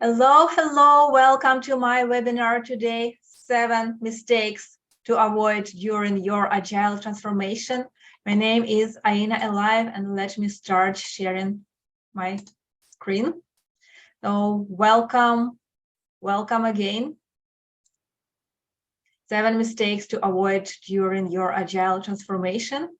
Hello, welcome to my webinar today, 7 mistakes to avoid during your Agile transformation. My name is Aina Alive, and let me start sharing my screen. So welcome again. 7 mistakes to avoid during your Agile transformation.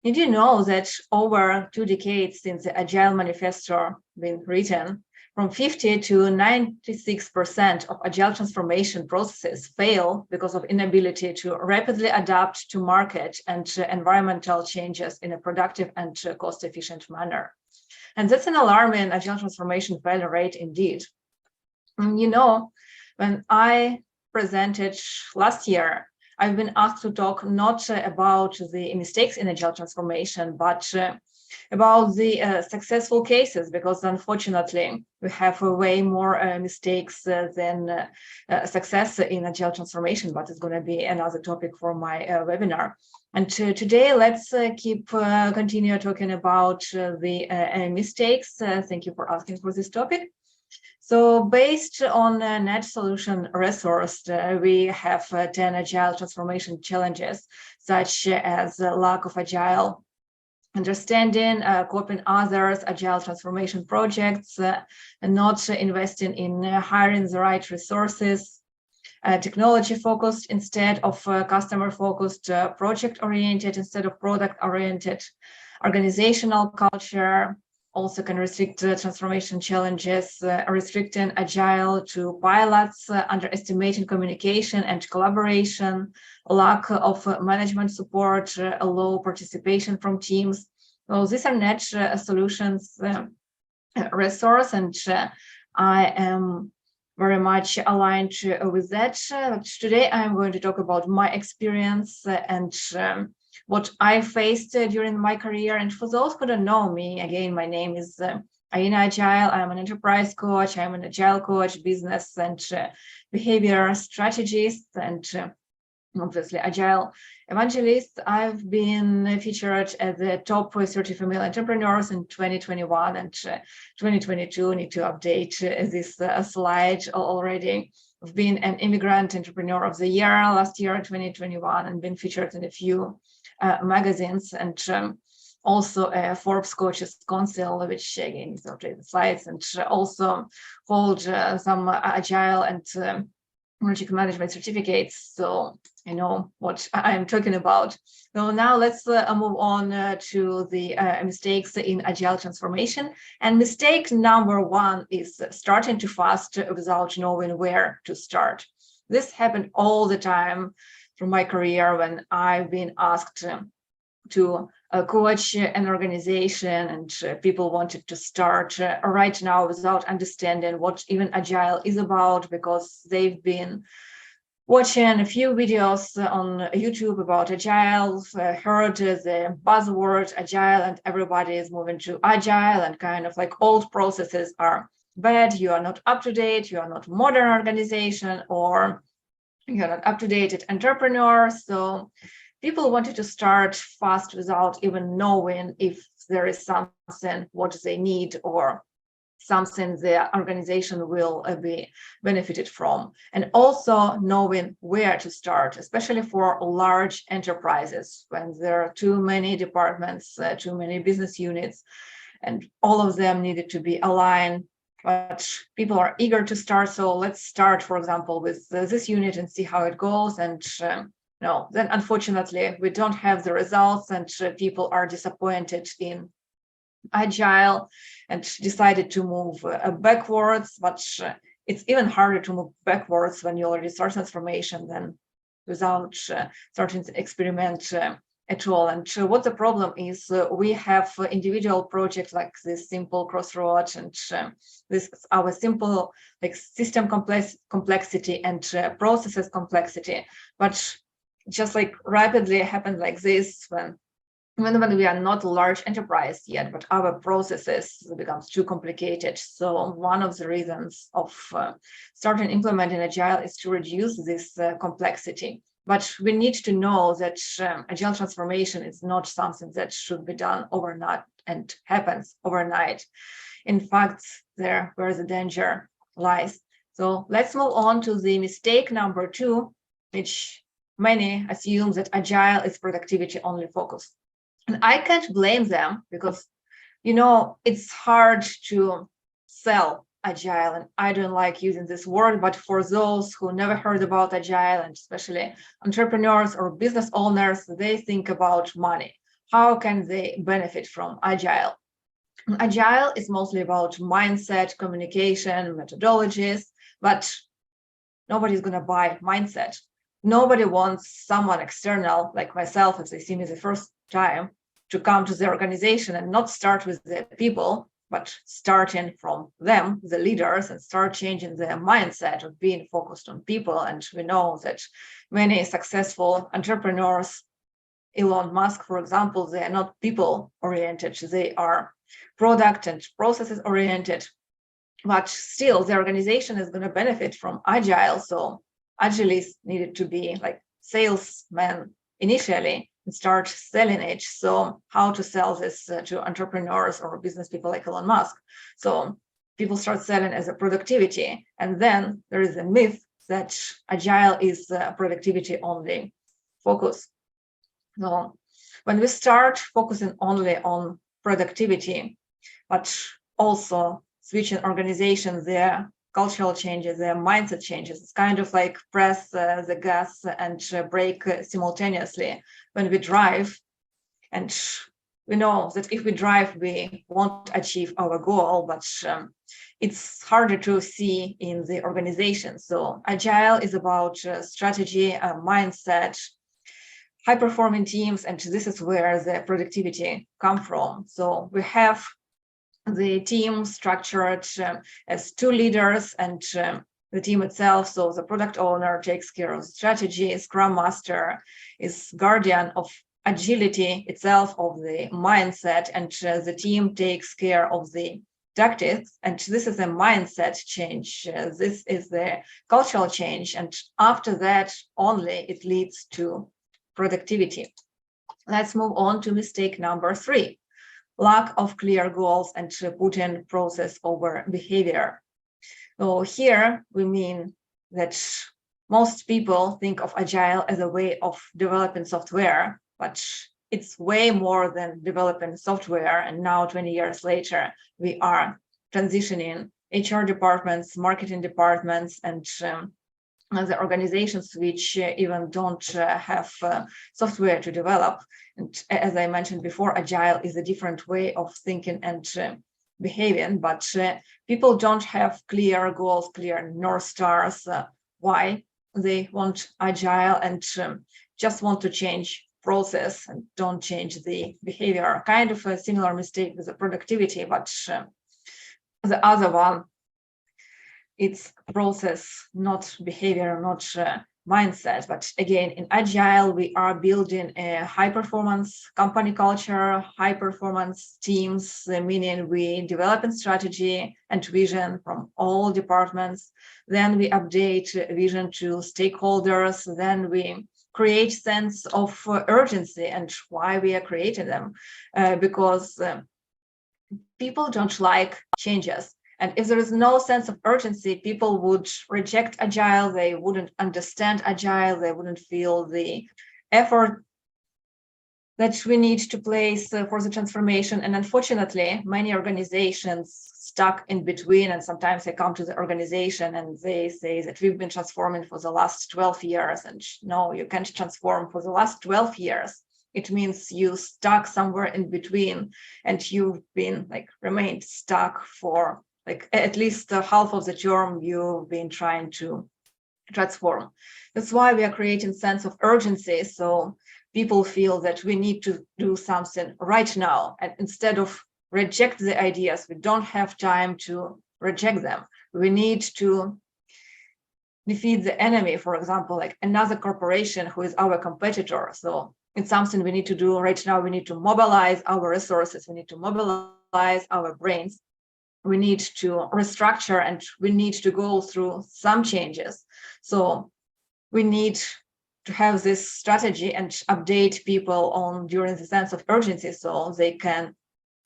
Did you know that over 2 decades since the Agile Manifesto been written, from 50 to 96% of Agile transformation processes fail because of inability to rapidly adapt to market and environmental changes in a productive and cost-efficient manner. And that's an alarming Agile transformation failure rate indeed. And when I presented last year, I've been asked to talk not about the mistakes in Agile transformation, but about the successful cases, because unfortunately we have way more mistakes than success in Agile transformation, but it's going to be another topic for my webinar. And today, let's continue talking about the mistakes. Thank you for asking for this topic. So based on net solution resource, we have 10 Agile transformation challenges, such as lack of Agile understanding, copying others, Agile transformation projects, and not investing in hiring the right resources, technology-focused instead of customer-focused, project-oriented instead of product-oriented, organizational culture, also can restrict transformation challenges, restricting Agile to pilots, underestimating communication and collaboration, lack of management support, low participation from teams. Well, these are net solutions resource, and I am very much aligned with that. Today, I'm going to talk about my experience and what I faced during my career. And for those who don't know me, again, my name is Aina Agile. I'm an enterprise coach. I'm an Agile coach, business and behavior strategist, and obviously Agile evangelist. I've been featured as the top 30 female entrepreneurs in 2021 and 2022. Need to update this slide already. I've been an immigrant entrepreneur of the year last year, 2021, and been featured in a few magazines, and also a Forbes Coaches Council, which again is updated slides, and also hold some Agile and project management certificates. So I know what I'm talking about. So now let's move on to the mistakes in Agile transformation. And mistake number 1 is starting too fast without knowing where to start. This happened all the time through my career when I've been asked to coach an organization, and people wanted to start right now without understanding what even Agile is about, because they've been watching a few videos on YouTube about Agile, heard the buzzword Agile, and everybody is moving to Agile, and kind of like old processes are bad, you are not up to date, you are not modern organization, or you're not up to date entrepreneur. So people wanted to start fast without even knowing if there is something what they need or something the organization will be benefited from, and also knowing where to start, especially for large enterprises when there are too many departments, too many business units, and all of them needed to be aligned. But people are eager to start, so let's start, for example, with this unit and see how it goes. And no, then unfortunately we don't have the results, and people are disappointed in Agile and decided to move backwards. But it's even harder to move backwards when you already start transformation than without starting to experiment at all. And what the problem is, we have individual projects like this simple crossroad, and this our simple like system complexity and processes complexity, but just like rapidly happened like this when we are not a large enterprise yet, but our processes becomes too complicated. So one of the reasons of starting implementing Agile is to reduce this complexity. But we need to know that Agile transformation is not something that should be done overnight and happens overnight. In fact, there where the danger lies. So let's move on to the mistake number 2, which many assume that Agile is productivity only focus. And I can't blame them because, it's hard to sell Agile, and I don't like using this word, but for those who never heard about Agile, and especially entrepreneurs or business owners, they think about money. How can they benefit from Agile? Agile is mostly about mindset, communication, methodologies, but nobody's going to buy mindset. Nobody wants someone external like myself, if they see me the first time, to come to the organization and not start with the people, but starting from them, the leaders, and start changing their mindset of being focused on people. And we know that many successful entrepreneurs, Elon Musk, for example, they are not people oriented, they are product and processes oriented, but still the organization is going to benefit from Agile. So Agilists needed to be like salesmen initially and start selling it. So how to sell this to entrepreneurs or business people like Elon Musk? So people start selling as a productivity. And then there is a myth that Agile is productivity only focus. So when we start focusing only on productivity, but also switching organizations, their cultural changes, their mindset changes, it's kind of like press the gas and brake simultaneously when we drive. And we know that if we drive, we won't achieve our goal, but it's harder to see in the organization. So Agile is about strategy, mindset, high-performing teams, and this is where the productivity come from. So we have the team structured as 2 leaders and the team itself. So the product owner takes care of strategy, Scrum Master is guardian of agility itself, of the mindset, and the team takes care of the tactics. And this is a mindset change. This is the cultural change. And after that, only it leads to productivity. Let's move on to mistake number 3. Lack of clear goals and putting process over behavior. So here we mean that most people think of Agile as a way of developing software, but it's way more than developing software. And now 20 years later, we are transitioning HR departments, marketing departments, and the organizations which even don't have software to develop. And as I mentioned before, Agile is a different way of thinking and behaving, but people don't have clear goals, clear North Stars, why they want Agile, and just want to change process and don't change the behavior. Kind of a similar mistake with the productivity, but the other one, it's process, not behavior, not mindset. But again, in Agile, we are building a high-performance company culture, high-performance teams, meaning we develop a strategy and vision from all departments. Then we update vision to stakeholders. Then we create sense of urgency. And why we are creating them? Because people don't like changes. And if there is no sense of urgency, people would reject Agile, they wouldn't understand Agile, they wouldn't feel the effort that we need to place for the transformation. And unfortunately, many organizations stuck in between, and sometimes they come to the organization and they say that we've been transforming for the last 12 years. And no, you can't transform for the last 12 years. It means you stuck somewhere in between and you've been remained stuck for at least half of the term you've been trying to transform. That's why we are creating sense of urgency. So people feel that we need to do something right now. And instead of reject the ideas, we don't have time to reject them. We need to defeat the enemy, for example, like another corporation who is our competitor. So it's something we need to do right now. We need to mobilize our resources. We need to mobilize our brains. We need to restructure and we need to go through some changes. So we need to have this strategy and update people on during the sense of urgency so they can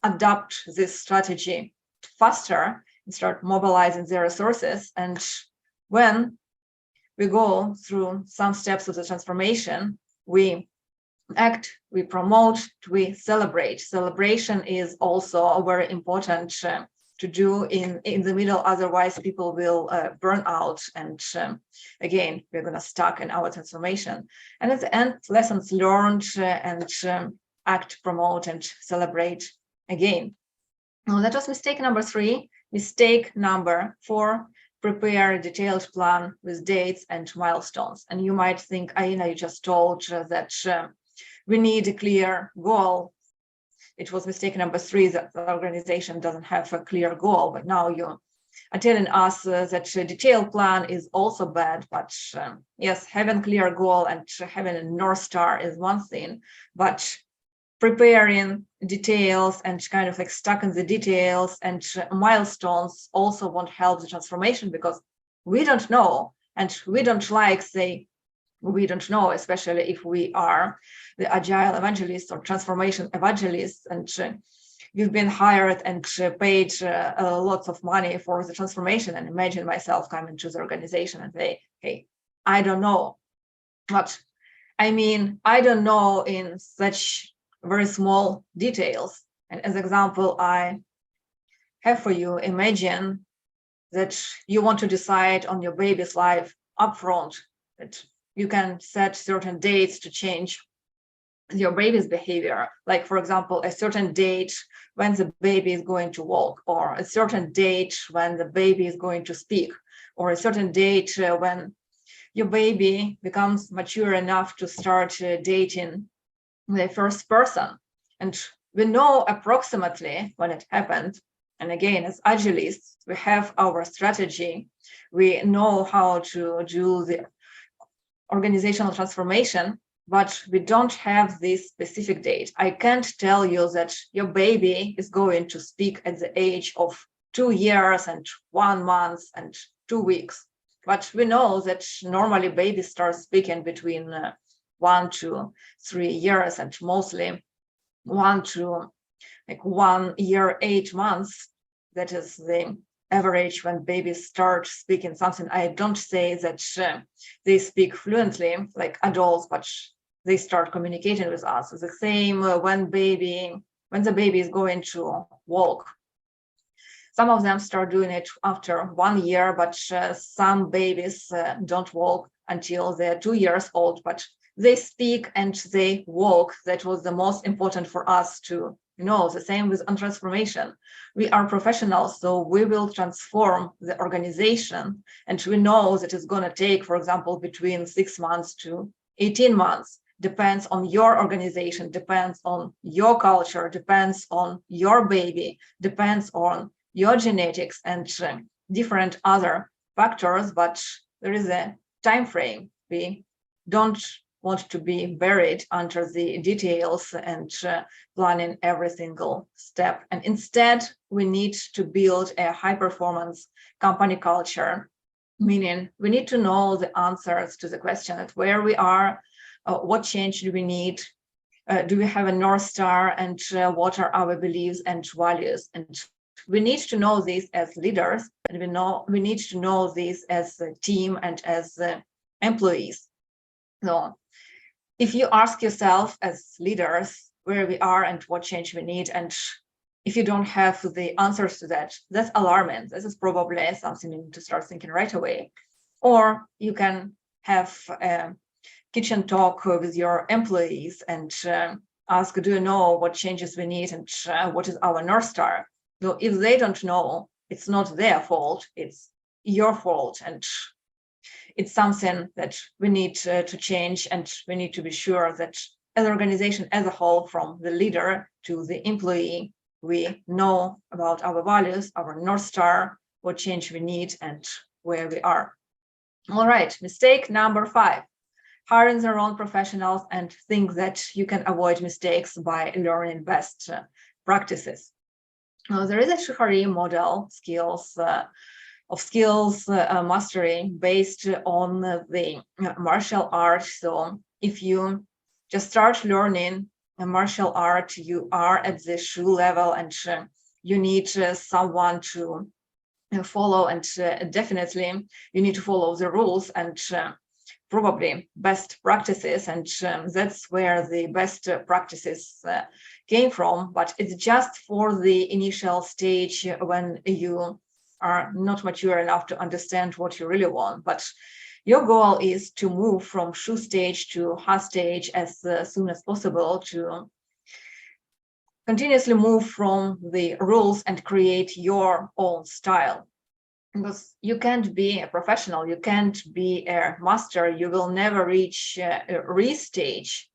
adopt this strategy faster and start mobilizing their resources. And when we go through some steps of the transformation, we act, we promote, we celebrate. Celebration is also very important to do in the middle, otherwise people will burn out, and again we're going to stuck in our transformation. And at the end, lessons learned, and act, promote, and celebrate again. Now, that was mistake number 3. Mistake number 4: prepare a detailed plan with dates and milestones. And you might think, Aina, you just told that we need a clear goal. It was mistake number 3 that the organization doesn't have a clear goal, but now you are telling us that a detailed plan is also bad. But yes, having a clear goal and having a North Star is one thing, but preparing details and kind of like stuck in the details and milestones also won't help the transformation, because we don't know, and we don't like say we don't know, especially if we are the agile evangelists or transformation evangelists, and you've been hired and paid lots of money for the transformation. And imagine myself coming to the organization and say, hey, I don't know. But I mean, I don't know in such very small details. And as example, I have for you, imagine that you want to decide on your baby's life upfront, that you can set certain dates to change your baby's behavior. Like, for example, a certain date when the baby is going to walk, or a certain date when the baby is going to speak, or a certain date when your baby becomes mature enough to start dating the first person. And we know approximately when it happened. And again, as agilists, we have our strategy. We know how to do the organizational transformation, but we don't have this specific date. I can't tell you that your baby is going to speak at the age of 2 years and 1 month and 2 weeks. But we know that normally babies start speaking between 1 to 3 years, and mostly 1 to 1 year, 8 months. That is the average when babies start speaking something. I don't say that they speak fluently like adults, but they start communicating with us. It's the same when the baby is going to walk. Some of them start doing it after 1 year, but some babies don't walk until they're 2 years old, but they speak and they walk. That was the most important for us to know. The same with transformation. We are professionals, so we will transform the organization, and we know that it's going to take, for example, between 6 months to 18 months. Depends on your organization, depends on your culture, depends on your baby, depends on your genetics and different other factors, but there is a time frame. We don't want to be buried under the details and planning every single step. And instead, we need to build a high-performance company culture, meaning we need to know the answers to the question of where we are, what change do we need, do we have a North Star, and what are our beliefs and values. And we need to know this as leaders, and we need to know this as a team and as employees. So if you ask yourself as leaders where we are and what change we need, and if you don't have the answers to that, that's alarming. This is probably something you need to start thinking right away. Or you can have a kitchen talk with your employees and ask, do you know what changes we need and what is our North Star? So if they don't know, it's not their fault, it's your fault. And it's something that we need to change, and we need to be sure that as an organization as a whole, from the leader to the employee, we know about our values, our North Star, what change we need, and where we are. All right, mistake number 5. Hiring the wrong professionals and think that you can avoid mistakes by learning best practices. There is a Shihari model of skills mastery based on the martial arts. So if you just start learning a martial art, you are at the shoe level, and you need someone to follow, and definitely you need to follow the rules and probably best practices, and that's where the best practices came from. But it's just for the initial stage when you are not mature enough to understand what you really want. But your goal is to move from shoe stage to hard stage as soon as possible, to continuously move from the rules and create your own style. Because you can't be a professional, you can't be a master, you will never reach a re-stage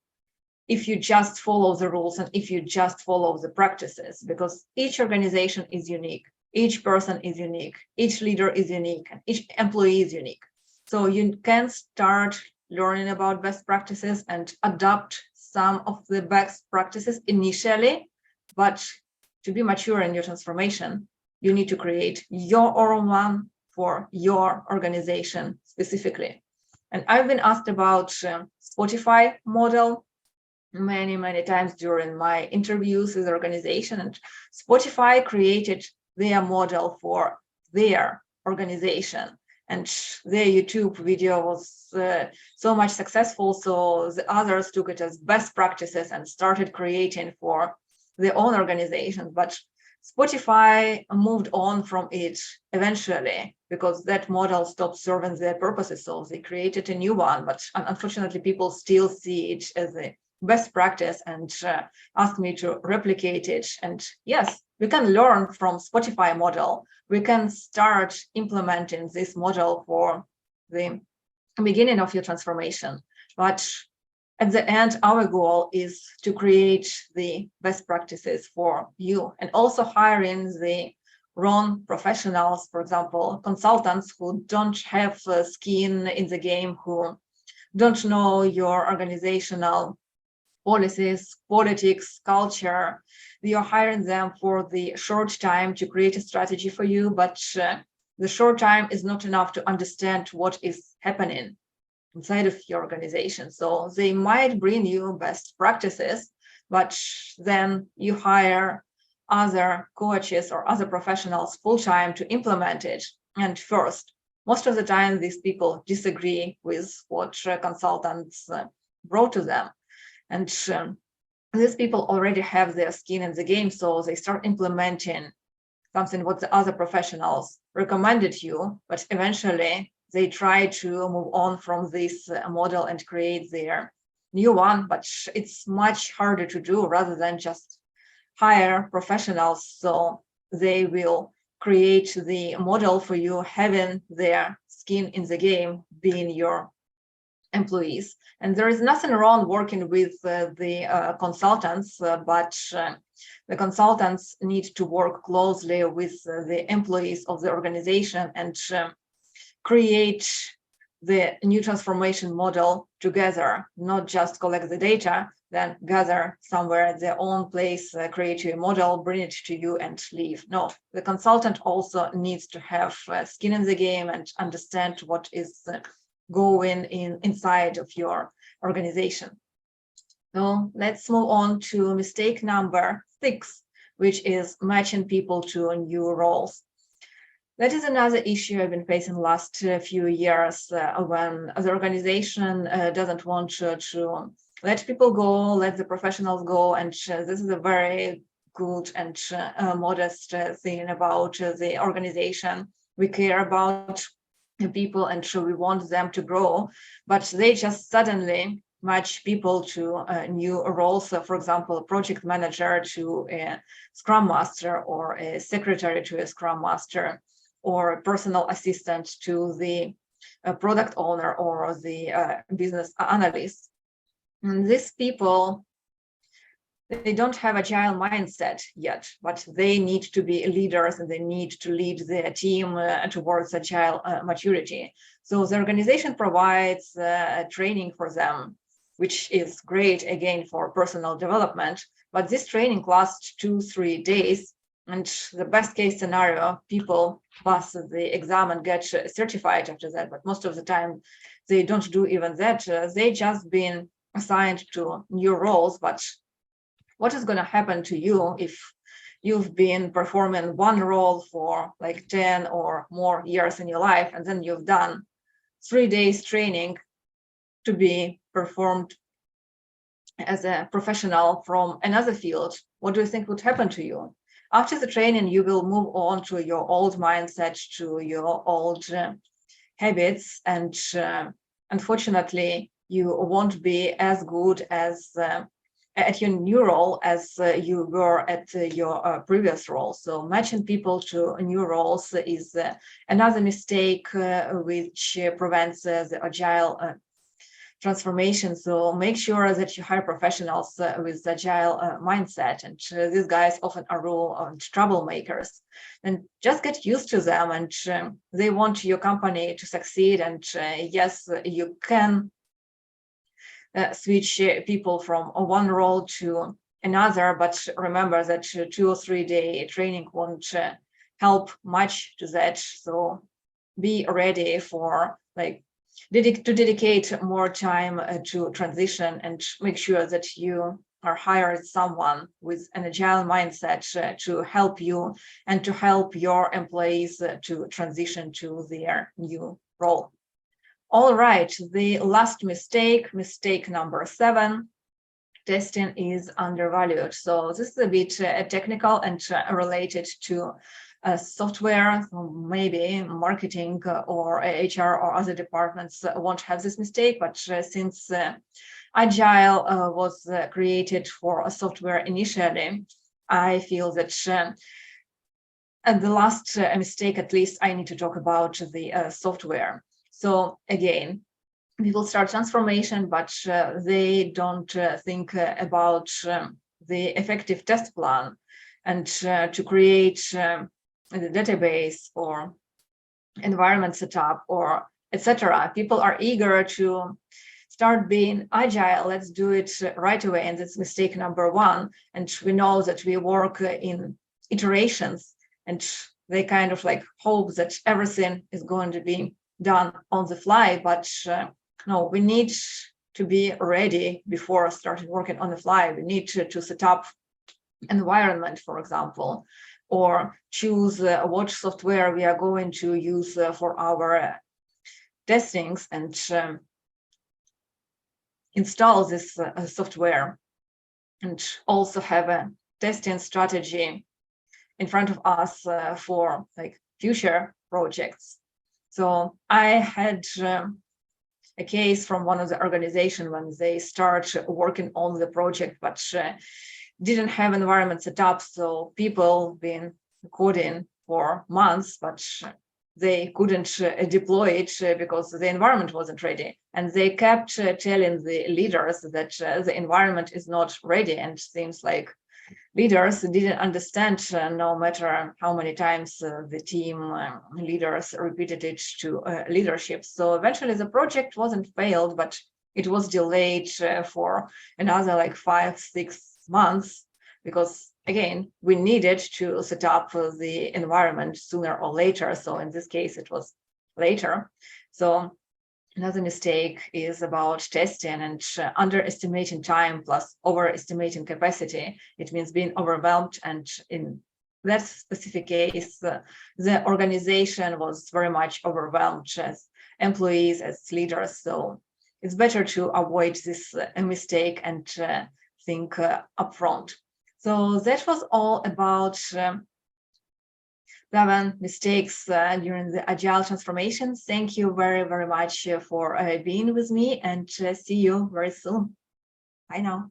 if you just follow the rules and if you just follow the practices, because each organization is unique, each person is unique, each leader is unique, and each employee is unique. So you can start learning about best practices and adopt some of the best practices initially, but to be mature in your transformation, you need to create your own one for your organization specifically. And I've been asked about Spotify model many times during my interviews with the organization, and Spotify created their model for their organization, and their YouTube video was so much successful, so the others took it as best practices and started creating for their own organization. But Spotify moved on from it eventually because that model stopped serving their purposes. So they created a new one, but unfortunately, people still see it as a best practice and ask me to replicate it. And yes, we can learn from Spotify model. We can start implementing this model for the beginning of your transformation. But at the end, our goal is to create the best practices for you, and also hiring the wrong professionals, for example, consultants who don't have skin in the game, who don't know your organizational policies, politics, culture. You're hiring them for the short time to create a strategy for you, but the short time is not enough to understand what is happening inside of your organization. So they might bring you best practices, but then you hire other coaches or other professionals full-time to implement it. And first, most of the time, these people disagree with what consultants brought to them. And these people already have their skin in the game, so they start implementing something what the other professionals recommended you, but eventually they try to move on from this model and create their new one, but it's much harder to do rather than just hire professionals. So they will create the model for you, having their skin in the game, being your employees. And there is nothing wrong working with the consultants, but the consultants need to work closely with the employees of the organization and create the new transformation model together, not just collect the data, then gather somewhere at their own place, create a model, bring it to you and leave. No, the consultant also needs to have skin in the game and understand what is going inside of your organization. So let's move on to mistake number 6, which is matching people to new roles. That is another issue I've been facing the last few years when the organization doesn't want to let people go, let the professionals go. And this is a very good and modest thing about the organization. We care about people and we want them to grow, but they just suddenly match people to new roles. So for example, a project manager to a Scrum Master, or a secretary to a Scrum Master, or a personal assistant to the product owner or the business analyst. And these people, they don't have agile mindset yet, but they need to be leaders and they need to lead their team towards agile maturity. So the organization provides training for them, which is great, again, for personal development. But this training lasts 2-3 days. And the best case scenario, people pass the exam and get certified after that. But most of the time, they don't do even that. They just been assigned to new roles, but what is going to happen to you if you've been performing one role for like 10 or more years in your life, and then you've done 3 days training to be performed as a professional from another field? What do you think would happen to you? After the training, you will move on to your old mindset, to your old habits, and unfortunately, you won't be as good as at your new role as you were at your previous role. So matching people to new roles is another mistake which prevents the agile transformation. So make sure that you hire professionals with agile mindset, and these guys often are troublemakers, and just get used to them, and they want your company to succeed. And yes, you can switch people from one role to another, but remember that 2 or 3 day training won't help much to that. So be ready for like to dedicate more time to transition, and make sure that you are hired someone with an agile mindset to help you and to help your employees to transition to their new role. All right, the last mistake number 7, testing is undervalued. So this is a bit technical and related to software. Maybe marketing or HR or other departments won't have this mistake, but since Agile was created for a software initially, I feel that at the last mistake, at least, I need to talk about the software. So again, people start transformation, but they don't think about the effective test plan, and to create the database or environment setup or etc. People are eager to start being agile. Let's do it right away. And that's mistake number 1. And we know that we work in iterations, and they kind of like hope that everything is going to be done on the fly. But no, we need to be ready before starting working on the fly. We need to set up environment, for example, or choose what software we are going to use for our testings, and install this software, and also have a testing strategy in front of us for like future projects. So I had a case from one of the organizations when they start working on the project, but didn't have environment set up. So people been coding for months, but they couldn't deploy it because the environment wasn't ready. And they kept telling the leaders that the environment is not ready. And seems like leaders didn't understand, no matter how many times the team leaders repeated it to leadership. So eventually the project wasn't failed, but it was delayed for another like 5-6 months, because again, we needed to set up the environment sooner or later. So in this case, it was later. So another mistake is about testing and underestimating time plus overestimating capacity. It means being overwhelmed. And in that specific case, the organization was very much overwhelmed as employees, as leaders. So it's better to avoid this mistake and think upfront. So that was all about 7 mistakes during the Agile transformation. Thank you very, very much for being with me, and see you very soon. Bye now.